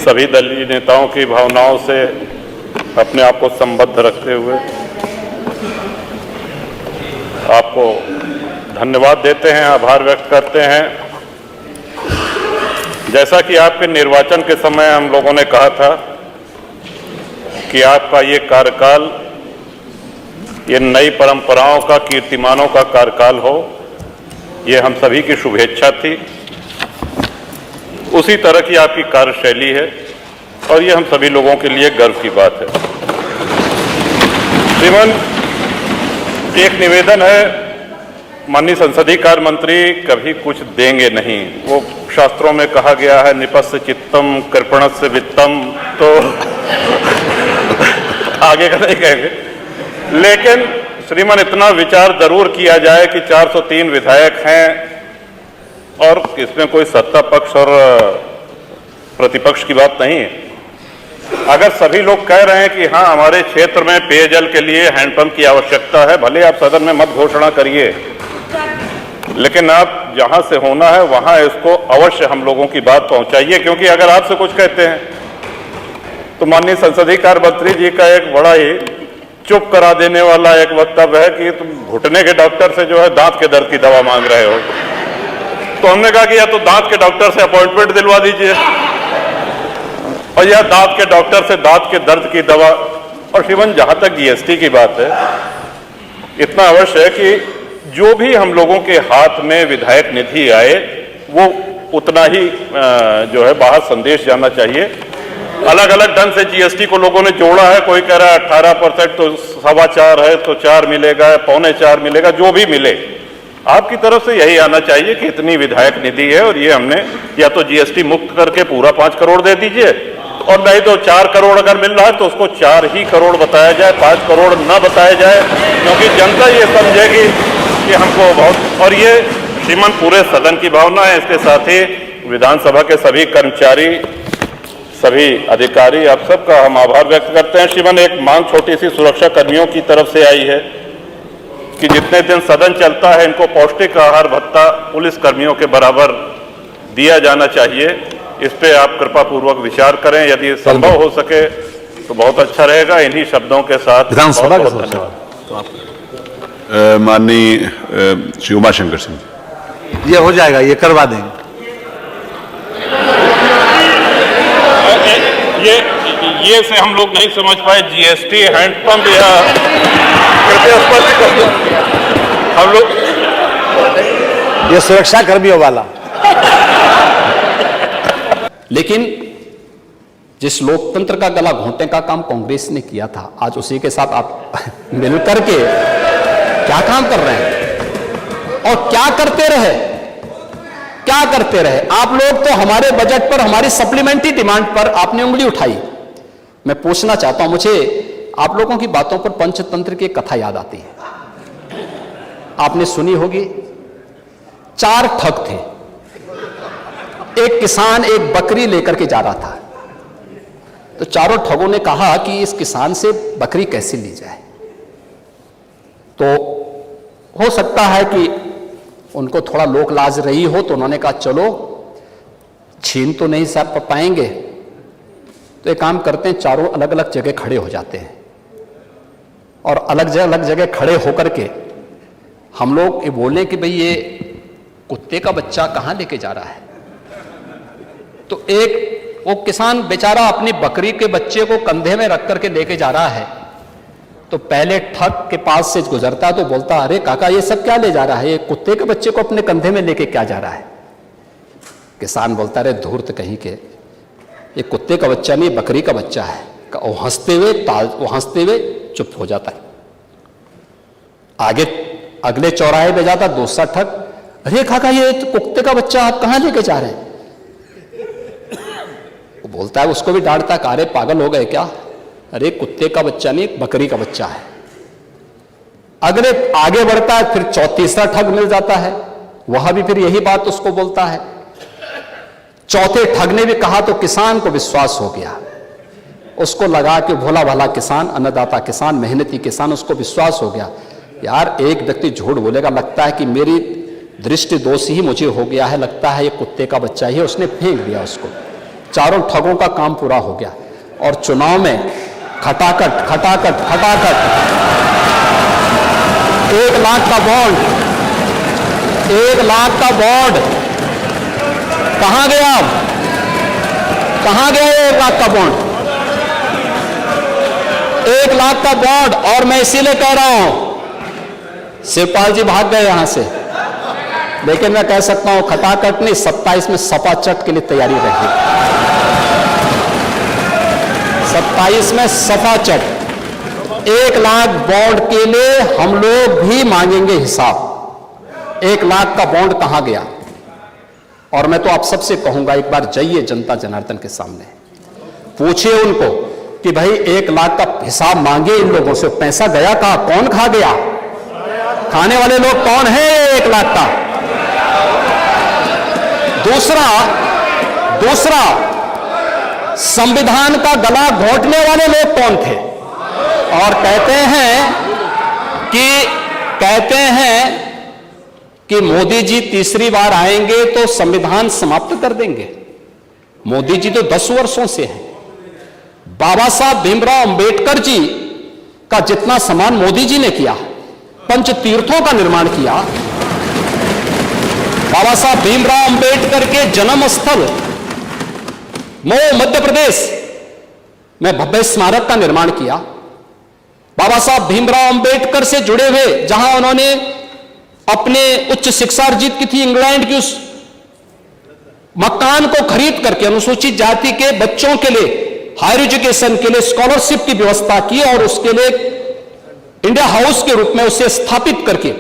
सभी दलीय नेताओं की भावनाओं से अपने आप को संबद्ध रखते हुए आपको धन्यवाद देते हैं, आभार व्यक्त करते हैं। जैसा कि आपके निर्वाचन के समय हम लोगों ने कहा था कि आपका ये कार्यकाल ये नई परंपराओं का, कीर्तिमानों का कार्यकाल हो, ये हम सभी की शुभेच्छा थी। उसी तरह की आपकी कार्यशैली है और ये हम सभी लोगों के लिए गर्व की बात है। श्रीमान, एक निवेदन है, माननीय संसदीय कार्य मंत्री कभी कुछ देंगे नहीं। वो शास्त्रों में कहा गया है निपस्य चित्तम कृपणस्य वित्तम, तो आगे का नहीं कहेंगे। लेकिन श्रीमान, इतना विचार जरूर किया जाए कि 403 विधायक हैं और इसमें कोई सत्ता पक्ष और प्रतिपक्ष की बात नहीं है। अगर सभी लोग कह रहे हैं कि हाँ हमारे क्षेत्र में पेयजल के लिए हैंडपंप की आवश्यकता है, भले आप सदन में मत घोषणा करिए, लेकिन आप जहां से होना है वहां इसको अवश्य हम लोगों की बात पहुंचाइए। क्योंकि अगर आपसे कुछ कहते हैं तो माननीय संसदीय कार्य मंत्री जी का एक बड़ा ही चुप करा देने वाला एक वक्तव्य है कि तुम घुटने के डॉक्टर से जो है दांत के दर्द की दवा मांग रहे हो। तो हमने कहा कि या तो दांत के डॉक्टर से अपॉइंटमेंट दिलवा दीजिए और या दांत के डॉक्टर से दांत के दर्द की दवा। और श्रीमान, जहां तक जीएसटी की बात है, इतना अवश्य है कि जो भी हम लोगों के हाथ में विधायक निधि आए वो उतना ही जो है बाहर संदेश जाना चाहिए। अलग अलग ढंग से जीएसटी को लोगों ने जोड़ा है, कोई कह रहा है 18%, तो 4.25 है तो 4 मिलेगा, 3.25 मिलेगा, जो भी मिले आपकी तरफ से यही आना चाहिए कि इतनी विधायक निधि है और ये हमने या तो जीएसटी मुक्त करके पूरा 5 करोड़ दे दीजिए, और नहीं तो 4 करोड़ अगर मिल रहा है तो उसको 4 ही करोड़ बताया जाए, 5 करोड़ न बताया जाए, क्योंकि जनता ये समझेगी कि हमको बहुत। और ये श्रीमान पूरे सदन की भावना है। इसके साथ ही विधानसभा के सभी कर्मचारी, सभी अधिकारी, आप सबका हम आभार व्यक्त करते हैं। श्रीमान, एक मांग छोटी सी सुरक्षा कर्मियों की तरफ से आई है कि जितने दिन सदन चलता है इनको पौष्टिक आहार भत्ता पुलिस कर्मियों के बराबर दिया जाना चाहिए। इस पे आप कृपा पूर्वक विचार करें, यदि संभव हो सके तो बहुत अच्छा रहेगा। इन्हीं शब्दों के साथ विधानसभा का धन्यवाद। माननीय श्री उमाशंकर सिंह, ये हो जाएगा, ये करवा देंगे। ये से हम लोग नहीं समझ पाए, जीएसटी, हैंडपंप या कृपया स्पष्ट कर दो हम लोग। ये सुरक्षा कर्मियों वाला। लेकिन जिस लोकतंत्र का गला घोंटने का काम कांग्रेस ने किया था, आज उसी के साथ आप मिलकर के क्या काम कर रहे हैं और क्या करते रहे, क्या करते रहे आप लोग। तो हमारे बजट पर, हमारी सप्लीमेंट्री डिमांड पर आपने उंगली उठाई। मैं पूछना चाहता हूं, मुझे आप लोगों की बातों पर पंचतंत्र की कथा याद आती है। आपने सुनी होगी, 4 ठग थे। एक किसान एक बकरी लेकर के जा रहा था, तो चारों ठगों ने कहा कि इस किसान से बकरी कैसे ली जाए। तो हो सकता है कि उनको थोड़ा लोक लाज रही हो, तो उन्होंने कहा चलो छीन तो नहीं सब पाएंगे, तो एक काम करते हैं, चारों अलग अलग जगह खड़े हो जाते हैं और अलग जगह खड़े होकर के हम लोग ये बोलें कि भाई ये कुत्ते का बच्चा कहाँ लेके जा रहा है। तो एक वो किसान बेचारा अपनी बकरी के बच्चे को कंधे में रख करके लेके जा रहा है, तो पहले ठग के पास से गुजरता है तो बोलता, अरे काका ये सब क्या ले जा रहा है, ये कुत्ते के बच्चे को अपने कंधे में लेके क्या जा रहा है। किसान बोलता, अरे धूर्त कहीं के, ये कुत्ते का बच्चा नहीं, बकरी का बच्चा है। वो हंसते हुए चुप हो जाता है। आगे अगले चौराहे पे जाता दूसरा ठग, अरे काका ये तो कुत्ते का बच्चा आप कहां लेके जा रहे हैं। वो बोलता है, उसको भी डांटता, अरे पागल हो गए क्या, अरे कुत्ते का बच्चा नहीं बकरी का बच्चा है। अगले आगे बढ़ता है, फिर तीसरा ठग मिल जाता है, वहां भी फिर यही बात उसको बोलता है। चौथे ठग ने भी कहा तो किसान को विश्वास हो गया, उसको लगा कि भोला भाला किसान, अन्नदाता किसान, मेहनती किसान, उसको विश्वास हो गया यार एक व्यक्ति झूठ बोलेगा, लगता है कि मेरी दृष्टि दोष ही मुझे हो गया है, लगता है ये कुत्ते का बच्चा ही है, उसने फेंक दिया उसको। चारों ठगों का काम पूरा हो गया और चुनाव में खटाखट खटाखट खटाखट 1 लाख का बॉन्ड, 1 लाख का बॉन्ड कहां गया? अब कहां गया 1 लाख का बॉन्ड? 1 लाख का बॉन्ड। और मैं इसीलिए कह रहा हूं, शिवपाल जी भाग गए यहां से, लेकिन मैं कह सकता हूं खटाखट नहीं, 27 में सपा चट के लिए तैयारी रही। 27 में सपा चट 1 लाख बॉन्ड के लिए हम लोग भी मांगेंगे हिसाब। 1 लाख का बॉन्ड कहां गया? और मैं तो आप सबसे कहूंगा, एक बार जाइए जनता जनार्दन के सामने, पूछिए उनको कि भाई 1 लाख का हिसाब मांगे इन लोगों से, पैसा गया कहां? कौन खा गया? खाने वाले लोग कौन है 1 लाख का? दूसरा संविधान का गला घोंटने वाले लोग कौन थे? और कहते हैं कि मोदी जी तीसरी बार आएंगे तो संविधान समाप्त कर देंगे। मोदी जी तो 10 वर्षों से हैं। बाबा साहब भीमराव अंबेडकर जी का जितना सम्मान मोदी जी ने किया, पंच तीर्थों का निर्माण किया, बाबा साहब भीमराव अंबेडकर के जन्म स्थल मऊ मध्य प्रदेश में भव्य स्मारक का निर्माण किया, बाबा साहब भीमराव अंबेडकर से जुड़े हुए जहां उन्होंने अपने उच्च शिक्षा अर्जित की थी, इंग्लैंड की उस मकान को खरीद करके अनुसूचित जाति के बच्चों के लिए हायर एजुकेशन के लिए स्कॉलरशिप की व्यवस्था की और उसके लिए इंडिया हाउस के रूप में उसे स्थापित करके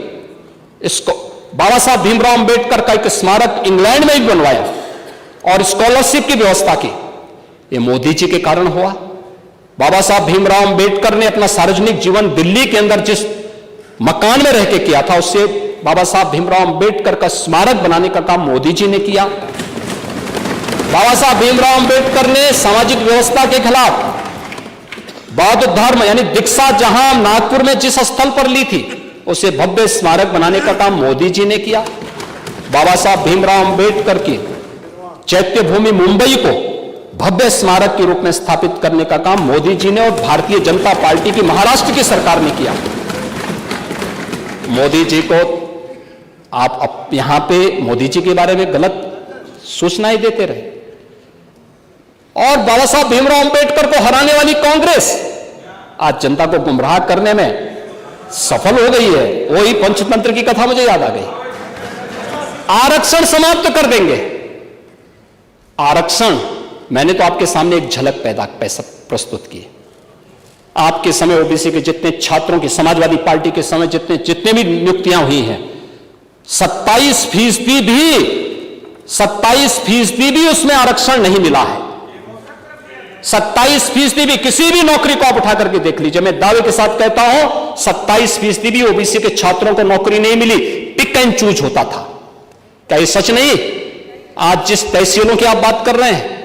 इसको बाबा साहब भीमराव अंबेडकर का एक स्मारक इंग्लैंड में भी बनवाया और स्कॉलरशिप की व्यवस्था की। ये मोदी जी के कारण हुआ। बाबा साहब भीमराव अंबेडकर ने अपना सार्वजनिक जीवन दिल्ली के अंदर जिस मकान में रह के किया था, उससे बाबा साहब भीमराव अंबेडकर का स्मारक बनाने का काम मोदी जी ने किया। बाबा साहब भीमराव अंबेडकर ने सामाजिक व्यवस्था के खिलाफ बौद्ध धर्म यानी दीक्षा जहां नागपुर में जिस स्थल पर ली थी, उसे भव्य स्मारक बनाने का काम मोदी जी ने किया। बाबा साहब भीमराव अंबेडकर की चैत्य भूमि मुंबई को भव्य स्मारक के रूप में स्थापित करने का काम मोदी जी ने और भारतीय जनता पार्टी की महाराष्ट्र की सरकार ने किया। मोदी जी को आप यहां पे मोदी जी के बारे में गलत सूचनाएं देते रहे और बाबा साहब भीमराव अंबेडकर को हराने वाली कांग्रेस आज जनता को गुमराह करने में सफल हो गई है। वही पंचतंत्र की कथा मुझे याद आ गई। आरक्षण समाप्त कर देंगे। आरक्षण, मैंने तो आपके सामने एक झलक प्रस्तुत की। आपके समय ओबीसी के जितने छात्रों की, समाजवादी पार्टी के समय जितने भी नियुक्तियां हुई हैं, 27% भी उसमें आरक्षण नहीं मिला है। 27% भी, किसी भी नौकरी को आप उठा करके देख लीजिए, मैं दावे के साथ कहता हूं 27% भी ओबीसी के छात्रों को नौकरी नहीं मिली, पिक एंड चूज होता था। क्या ये सच नहीं? आज जिस तहसीलों की आप बात कर रहे हैं,